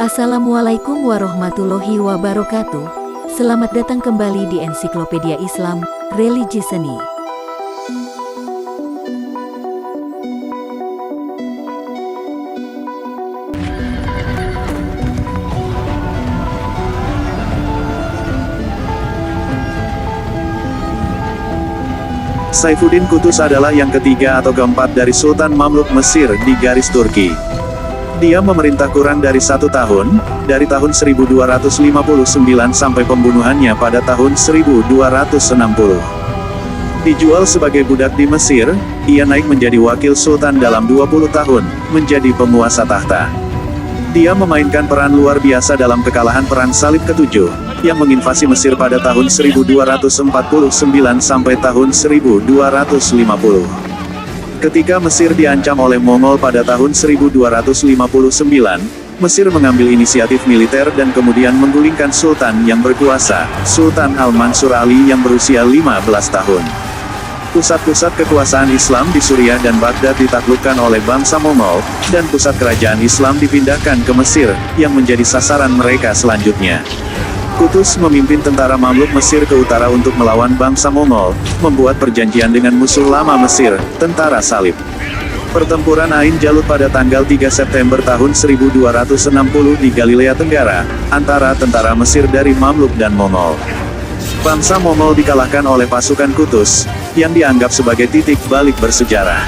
Assalamualaikum warahmatullahi wabarakatuh. Selamat datang kembali di Ensiklopedia Islam, Religi Seni. Saifuddin Qutuz adalah yang ketiga atau keempat dari Sultan Mamluk Mesir di garis Turki. Dia memerintah kurang dari 1 tahun, dari tahun 1259 sampai pembunuhannya pada tahun 1260. Dijual sebagai budak di Mesir, ia naik menjadi wakil sultan dalam 20 tahun, menjadi penguasa tahta. Dia memainkan peran luar biasa dalam kekalahan Perang Salib ke-7, yang menginvasi Mesir pada tahun 1249 sampai tahun 1250. Ketika Mesir diancam oleh Mongol pada tahun 1259, Mesir mengambil inisiatif militer dan kemudian menggulingkan sultan yang berkuasa, Sultan Al-Mansur Ali yang berusia 15 tahun. Pusat-pusat kekuasaan Islam di Suriah dan Baghdad ditaklukkan oleh bangsa Mongol, dan pusat kerajaan Islam dipindahkan ke Mesir, yang menjadi sasaran mereka selanjutnya. Qutuz memimpin tentara Mamluk Mesir ke utara untuk melawan bangsa Mongol, membuat perjanjian dengan musuh lama Mesir, tentara Salib. Pertempuran Ain Jalut pada tanggal 3 September tahun 1260 di Galilea Tenggara, antara tentara Mesir dari Mamluk dan Mongol. Bangsa Mongol dikalahkan oleh pasukan Qutuz, yang dianggap sebagai titik balik bersejarah.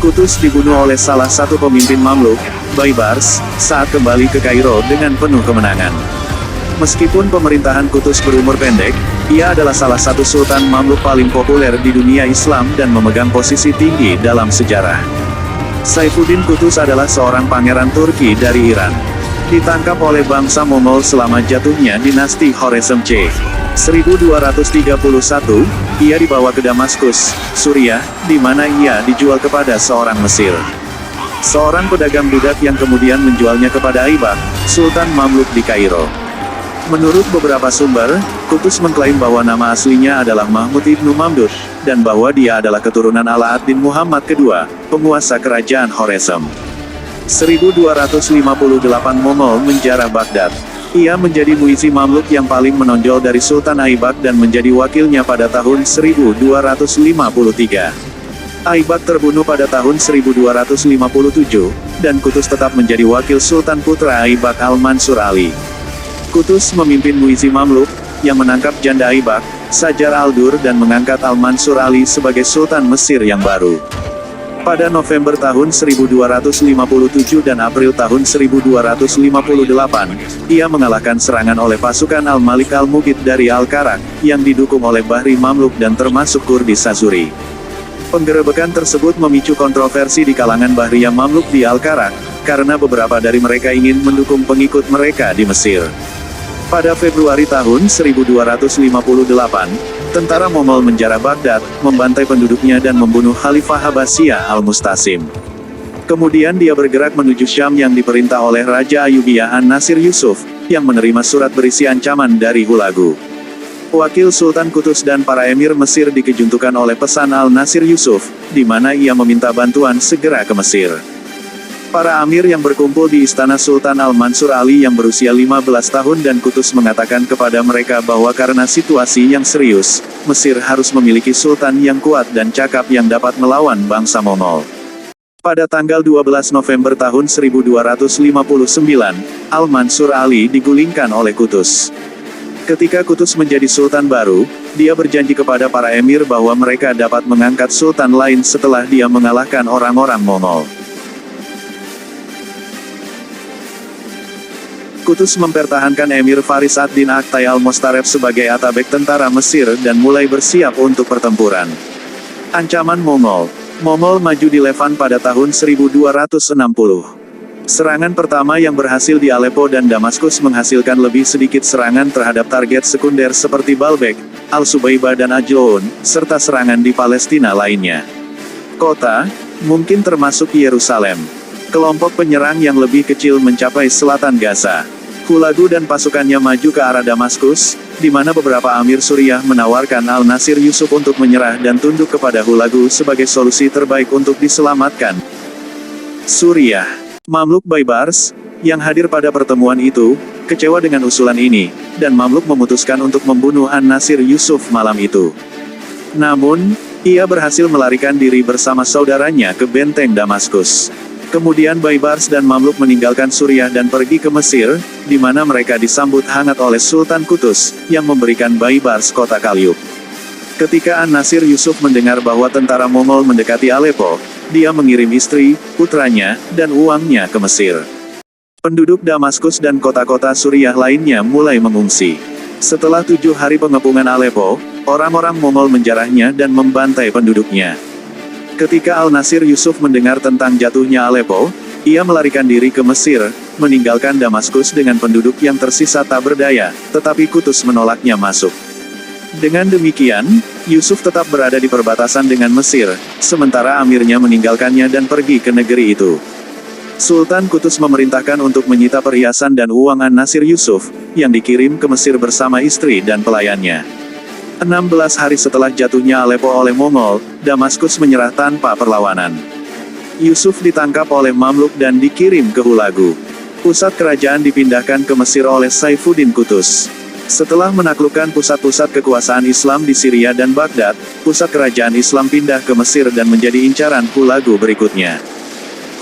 Qutuz dibunuh oleh salah satu pemimpin Mamluk, Baibars, saat kembali ke Kairo dengan penuh kemenangan. Meskipun pemerintahan Qutuz berumur pendek, ia adalah salah satu sultan Mamluk paling populer di dunia Islam dan memegang posisi tinggi dalam sejarah. Saifuddin Qutuz adalah seorang pangeran Turki dari Iran. Ditangkap oleh bangsa Mongol selama jatuhnya dinasti Khorezm c. 1231, ia dibawa ke Damaskus, Suriah, di mana ia dijual kepada seorang Mesir. Seorang pedagang budak yang kemudian menjualnya kepada Aibak, Sultan Mamluk di Kairo. Menurut beberapa sumber, Qutuz mengklaim bahwa nama aslinya adalah Mahmud ibnu Mamdud, dan bahwa dia adalah keturunan Ala ad-Din Muhammad II, penguasa kerajaan Khorezm. 1258 Mongol menjarah Baghdad. Ia menjadi muizi Mamluk yang paling menonjol dari Sultan Aibak dan menjadi wakilnya pada tahun 1253. Aibak terbunuh pada tahun 1257, dan Qutuz tetap menjadi wakil Sultan putra Aibak Al-Mansur Ali. Qutuz memimpin muizi Mamluk, yang menangkap janda Aibak, Sajar al-Dur dan mengangkat Al-Mansur Ali sebagai Sultan Mesir yang baru. Pada November tahun 1257 dan April tahun 1258, ia mengalahkan serangan oleh pasukan Al-Malik Al-Mughith dari Al-Karak, yang didukung oleh Bahri Mamluk dan termasuk Kurdi Sazuri. Penggerebekan tersebut memicu kontroversi di kalangan Bahriyah Mamluk di Al-Karak, karena beberapa dari mereka ingin mendukung pengikut mereka di Mesir. Pada Februari tahun 1258, tentara Mongol menjarah Baghdad, membantai penduduknya dan membunuh Khalifah Abbasiyah Al-Mustasim. Kemudian dia bergerak menuju Syam yang diperintah oleh Raja Ayyubiyah An-Nasir Yusuf, yang menerima surat berisi ancaman dari Hulagu. Wakil Sultan Qutuz dan para emir Mesir dikejuntukan oleh pesan Al-Nasir Yusuf, di mana ia meminta bantuan segera ke Mesir. Para amir yang berkumpul di istana Sultan Al-Mansur Ali yang berusia 15 tahun dan Qutuz mengatakan kepada mereka bahwa karena situasi yang serius, Mesir harus memiliki sultan yang kuat dan cakap yang dapat melawan bangsa Mongol. Pada tanggal 12 November tahun 1259, Al-Mansur Ali digulingkan oleh Qutuz. Ketika Qutuz menjadi sultan baru, dia berjanji kepada para emir bahwa mereka dapat mengangkat sultan lain setelah dia mengalahkan orang-orang Mongol. Qutuz mempertahankan Emir Faris ad-Din Aqtai al-Mostaref sebagai atabek tentara Mesir dan mulai bersiap untuk pertempuran. Ancaman Mongol. Mongol maju di Levan pada tahun 1260. Serangan pertama yang berhasil di Aleppo dan Damaskus menghasilkan lebih sedikit serangan terhadap target sekunder seperti Baalbek, Al-Subaybah dan Ajloun, serta serangan di Palestina lainnya. Kota, mungkin termasuk Yerusalem. Kelompok penyerang yang lebih kecil mencapai selatan Gaza. Hulagu dan pasukannya maju ke arah Damaskus, di mana beberapa amir Suriah menawarkan Al-Nasir Yusuf untuk menyerah dan tunduk kepada Hulagu sebagai solusi terbaik untuk diselamatkan Suriah. Mamluk Baibars, yang hadir pada pertemuan itu, kecewa dengan usulan ini, dan Mamluk memutuskan untuk membunuh An-Nasir Yusuf malam itu. Namun, ia berhasil melarikan diri bersama saudaranya ke benteng Damaskus. Kemudian Baibars dan Mamluk meninggalkan Suriah dan pergi ke Mesir, di mana mereka disambut hangat oleh Sultan Qutus, yang memberikan Baibars kota Kalyub. Ketika An-Nasir Yusuf mendengar bahwa tentara Mongol mendekati Aleppo, dia mengirim istri, putranya, dan uangnya ke Mesir. Penduduk Damaskus dan kota-kota Suriah lainnya mulai mengungsi. Setelah 7 hari pengepungan Aleppo, orang-orang Mongol menjarahnya dan membantai penduduknya. Ketika Al-Nasir Yusuf mendengar tentang jatuhnya Aleppo, ia melarikan diri ke Mesir, meninggalkan Damaskus dengan penduduk yang tersisa tak berdaya, tetapi Qutus menolaknya masuk. Dengan demikian, Yusuf tetap berada di perbatasan dengan Mesir, sementara amirnya meninggalkannya dan pergi ke negeri itu. Sultan Qutus memerintahkan untuk menyita perhiasan dan uang An-Nasir Yusuf, yang dikirim ke Mesir bersama istri dan pelayannya. 16 hari setelah jatuhnya Aleppo oleh Mongol, Damaskus menyerah tanpa perlawanan. Yusuf ditangkap oleh Mamluk dan dikirim ke Hulagu. Pusat kerajaan dipindahkan ke Mesir oleh Saifuddin Qutus. Setelah menaklukkan pusat-pusat kekuasaan Islam di Syria dan Baghdad, pusat kerajaan Islam pindah ke Mesir dan menjadi incaran Hulagu berikutnya.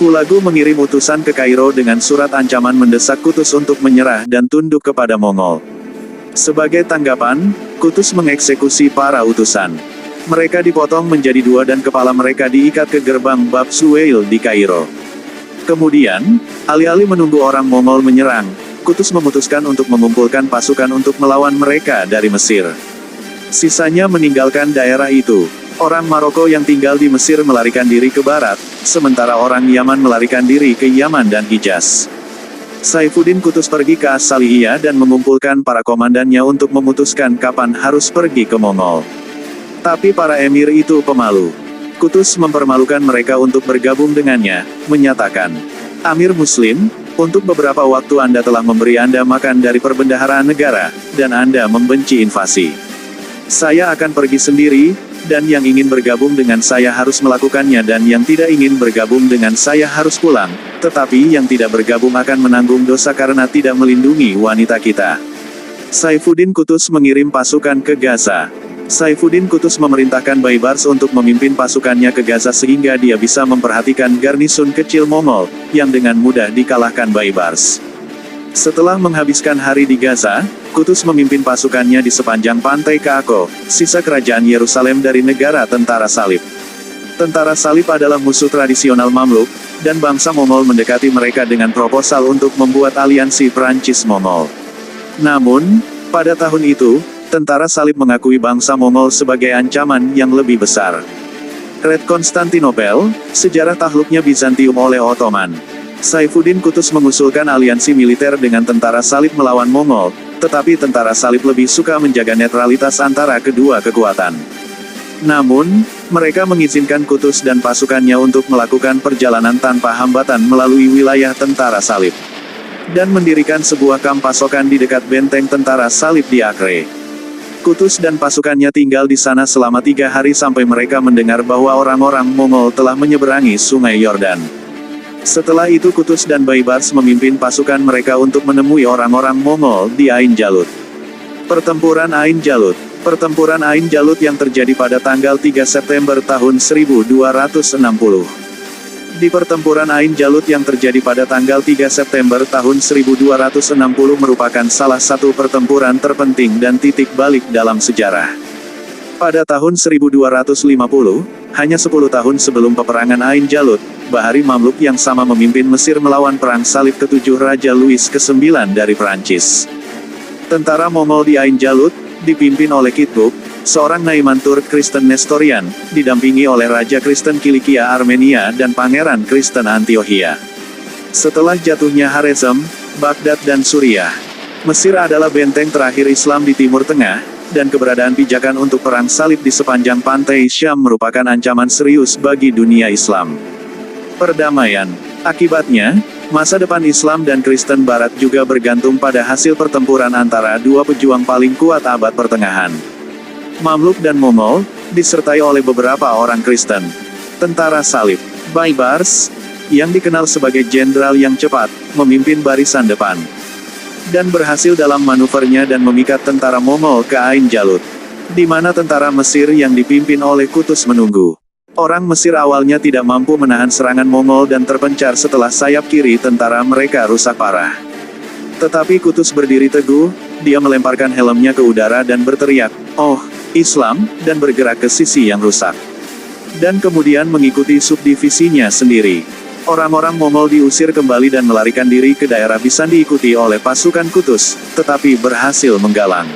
Hulagu mengirim utusan ke Kairo dengan surat ancaman mendesak Qutus untuk menyerah dan tunduk kepada Mongol. Sebagai tanggapan, Qutus mengeksekusi para utusan. Mereka dipotong menjadi 2 dan kepala mereka diikat ke gerbang Bab Suwail di Kairo. Kemudian, alih-alih menunggu orang Mongol menyerang, Qutus memutuskan untuk mengumpulkan pasukan untuk melawan mereka dari Mesir. Sisanya meninggalkan daerah itu. Orang Maroko yang tinggal di Mesir melarikan diri ke barat, sementara orang Yaman melarikan diri ke Yaman dan Hijaz. Saifuddin Qutus pergi ke As-Salihiyah dan mengumpulkan para komandannya untuk memutuskan kapan harus pergi ke Mongol. Tapi para emir itu pemalu. Qutus mempermalukan mereka untuk bergabung dengannya, menyatakan, "Amir Muslim, untuk beberapa waktu Anda telah memberi Anda makan dari perbendaharaan negara, dan Anda membenci invasi. Saya akan pergi sendiri, dan yang ingin bergabung dengan saya harus melakukannya dan yang tidak ingin bergabung dengan saya harus pulang, tetapi yang tidak bergabung akan menanggung dosa karena tidak melindungi wanita kita." Saifuddin Qutus mengirim pasukan ke Gaza. Saifuddin Qutus memerintahkan Baibars untuk memimpin pasukannya ke Gaza sehingga dia bisa memperhatikan garnison kecil Mongol, yang dengan mudah dikalahkan Baibars. Setelah menghabiskan hari di Gaza, Qutus memimpin pasukannya di sepanjang pantai Kaako, sisa kerajaan Yerusalem dari negara tentara salib. Tentara salib adalah musuh tradisional Mamluk, dan bangsa Mongol mendekati mereka dengan proposal untuk membuat aliansi Prancis-Mongol. Namun, pada tahun itu, tentara salib mengakui bangsa Mongol sebagai ancaman yang lebih besar. Red Konstantinopel, sejarah takluknya Bizantium oleh Ottoman. Saifuddin Qutus mengusulkan aliansi militer dengan tentara salib melawan Mongol, tetapi tentara salib lebih suka menjaga netralitas antara kedua kekuatan. Namun, mereka mengizinkan Qutus dan pasukannya untuk melakukan perjalanan tanpa hambatan melalui wilayah tentara salib. Dan mendirikan sebuah kamp pasokan di dekat benteng tentara salib di Acre. Qutus dan pasukannya tinggal di sana selama 3 hari sampai mereka mendengar bahwa orang-orang Mongol telah menyeberangi sungai Yordan. Setelah itu Qutus dan Baibars memimpin pasukan mereka untuk menemui orang-orang Mongol di Ain Jalut. Pertempuran Ain Jalut. Pertempuran Ain Jalut yang terjadi pada tanggal 3 September tahun 1260. Di pertempuran Ain Jalut yang terjadi pada tanggal 3 September tahun 1260 merupakan salah satu pertempuran terpenting dan titik balik dalam sejarah. Pada tahun 1250, hanya 10 tahun sebelum peperangan Ain Jalut, Bahari Mamluk yang sama memimpin Mesir melawan perang salib ke-7 Raja Louis ke-9 dari Prancis. Tentara Mongol di Ain Jalut, dipimpin oleh Kitbuk, seorang Naiman Turk Kristen Nestorian, didampingi oleh Raja Kristen Kilikia Armenia dan Pangeran Kristen Antiochia. Setelah jatuhnya Kharesm, Baghdad dan Suriah, Mesir adalah benteng terakhir Islam di Timur Tengah, dan keberadaan pijakan untuk perang salib di sepanjang pantai Syam merupakan ancaman serius bagi dunia Islam. Perdamaian. Akibatnya, masa depan Islam dan Kristen Barat juga bergantung pada hasil pertempuran antara dua pejuang paling kuat abad pertengahan. Mamluk dan Mongol, disertai oleh beberapa orang Kristen. Tentara salib, Baibars, yang dikenal sebagai jenderal yang cepat, memimpin barisan depan. Dan berhasil dalam manuvernya dan memikat tentara Mongol ke Ain Jalut, di mana tentara Mesir yang dipimpin oleh Qutuz menunggu. Orang Mesir awalnya tidak mampu menahan serangan Mongol dan terpencar setelah sayap kiri tentara mereka rusak parah. Tetapi Qutuz berdiri teguh, dia melemparkan helmnya ke udara dan berteriak, "Oh, Islam," dan bergerak ke sisi yang rusak. Dan kemudian mengikuti subdivisinya sendiri. Orang-orang Mongol diusir kembali dan melarikan diri ke daerah Bisan diikuti oleh pasukan Qutuz, tetapi berhasil menggalang.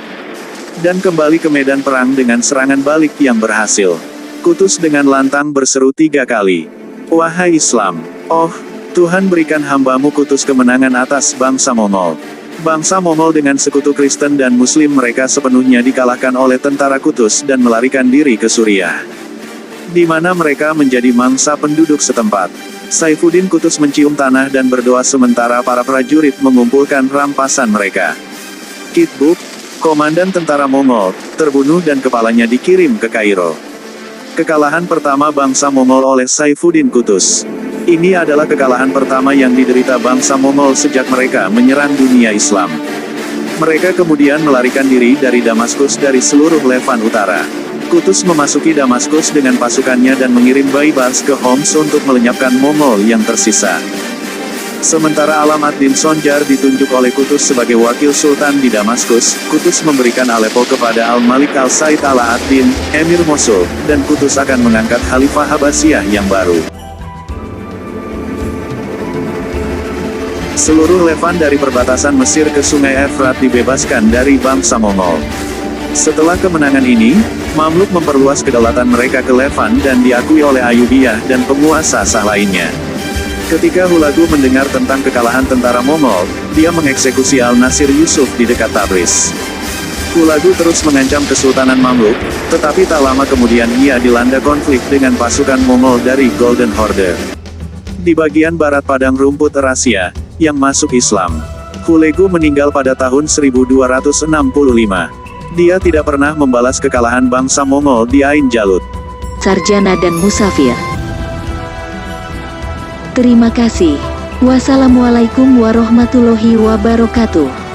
Dan kembali ke medan perang dengan serangan balik yang berhasil. Qutuz dengan lantang berseru 3 kali, "Wahai Islam, oh, Tuhan berikan hambamu Qutuz kemenangan atas bangsa Mongol." Bangsa Mongol dengan sekutu Kristen dan Muslim mereka sepenuhnya dikalahkan oleh tentara Qutuz dan melarikan diri ke Suriah, di mana mereka menjadi mangsa penduduk setempat. Saifuddin Qutuz mencium tanah dan berdoa sementara para prajurit mengumpulkan rampasan mereka. Kitbuk, komandan tentara Mongol, terbunuh dan kepalanya dikirim ke Kairo. Kekalahan pertama bangsa Mongol oleh Saifuddin Qutuz. Ini adalah kekalahan pertama yang diderita bangsa Mongol sejak mereka menyerang dunia Islam. Mereka kemudian melarikan diri dari Damaskus dari seluruh Levan Utara. Qutuz memasuki Damaskus dengan pasukannya dan mengirim Baibars ke Homs untuk melenyapkan Mongol yang tersisa. Sementara Alam ad-Din Sonjar ditunjuk oleh Qutuz sebagai wakil sultan di Damaskus, Qutuz memberikan Aleppo kepada Al-Malik al-Said Ala ad-Din, Emir Mosul, dan Qutuz akan mengangkat Khalifah Habasyah yang baru. Seluruh Levan dari perbatasan Mesir ke Sungai Efrat dibebaskan dari bangsa Mongol. Setelah kemenangan ini, Mamluk memperluas kedaulatan mereka ke Levan dan diakui oleh Ayyubiyah dan penguasa sah lainnya. Ketika Hulagu mendengar tentang kekalahan tentara Mongol, dia mengeksekusi Al-Nasir Yusuf di dekat Tabriz. Hulagu terus mengancam Kesultanan Mamluk, tetapi tak lama kemudian ia dilanda konflik dengan pasukan Mongol dari Golden Horde di bagian barat padang rumput Eurasia, yang masuk Islam. Hulagu meninggal pada tahun 1265. Dia tidak pernah membalas kekalahan bangsa Mongol di Ain Jalut. Sarjana dan Musafir. Terima kasih. Wassalamualaikum warahmatullahi wabarakatuh.